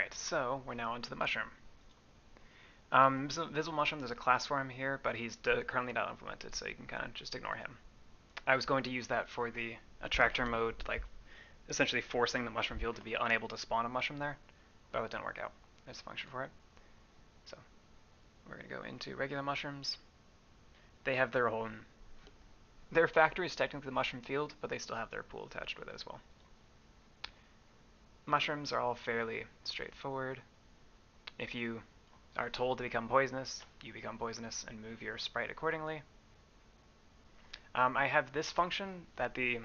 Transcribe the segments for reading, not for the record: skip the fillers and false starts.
Alright, so we're now onto the mushroom. Visible Mushroom, there's a class for him here, but he's currently not implemented, so you can kind of just ignore him. I was going to use that for the attractor mode, like essentially forcing the mushroom field to be unable to spawn a mushroom there, but it didn't work out. There's a function for it. So we're going to go into regular mushrooms. They have their own. Their factory is technically the mushroom field, but they still have their pool attached with it as well. Mushrooms are all fairly straightforward. If you are told to become poisonous, you become poisonous and move your sprite accordingly. I have this function that the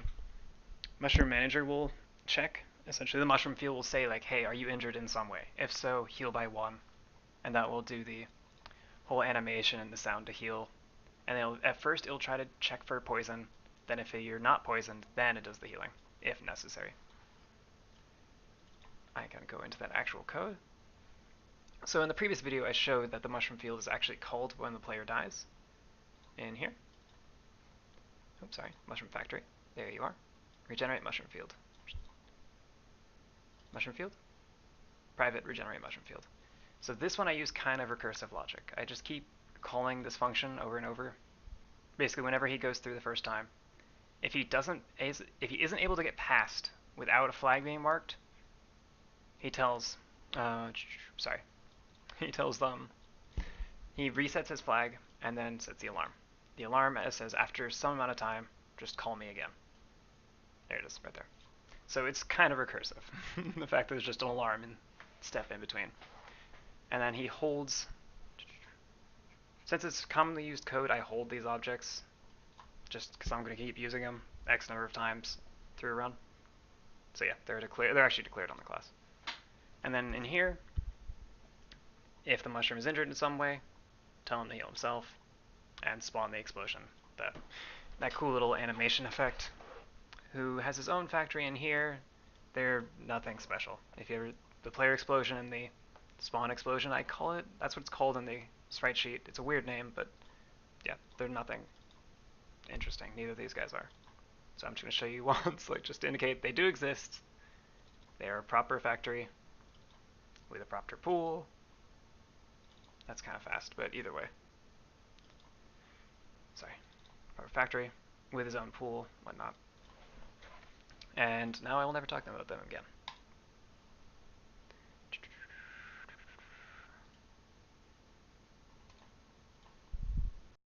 mushroom manager will check. Essentially, the mushroom field will say like, hey, are you injured in some way? If so, heal by 1. And that will do the whole animation and the sound to heal. And at first, it'll try to check for poison. Then if you're not poisoned, then it does the healing, if necessary. I can go into that actual code. So in the previous video, I showed that the mushroom field is actually called when the player dies. In here. Oops, sorry, mushroom factory. There you are. Regenerate mushroom field. Mushroom field? Private regenerate mushroom field. So this one I use kind of recursive logic. I just keep calling this function over and over. Basically, whenever he goes through the first time, if he isn't able to get past without a flag being marked, he tells, sorry, he tells them, he resets his flag and then sets the alarm. The alarm says after some amount of time, just call me again. There it is, right there. So it's kind of recursive, the fact that there's just an alarm and step in between. And then he holds, since it's commonly used code, I hold these objects just because I'm going to keep using them X number of times through a run. So yeah, they're actually declared on the class. And then in here, if the mushroom is injured in some way, tell him to heal himself and spawn the explosion. That cool little animation effect. Who has his own factory in here. They're nothing special. If you ever the player explosion and the spawn explosion, I call it. That's what it's called in the sprite sheet. It's a weird name, but yeah, they're nothing interesting. Neither of these guys are. So I'm just going to show you once, like just to indicate they do exist. They are a proper factory with a proper pool. That's kind of fast, but either way. Sorry. Proper factory with his own pool, whatnot. And now I will never talk about them again.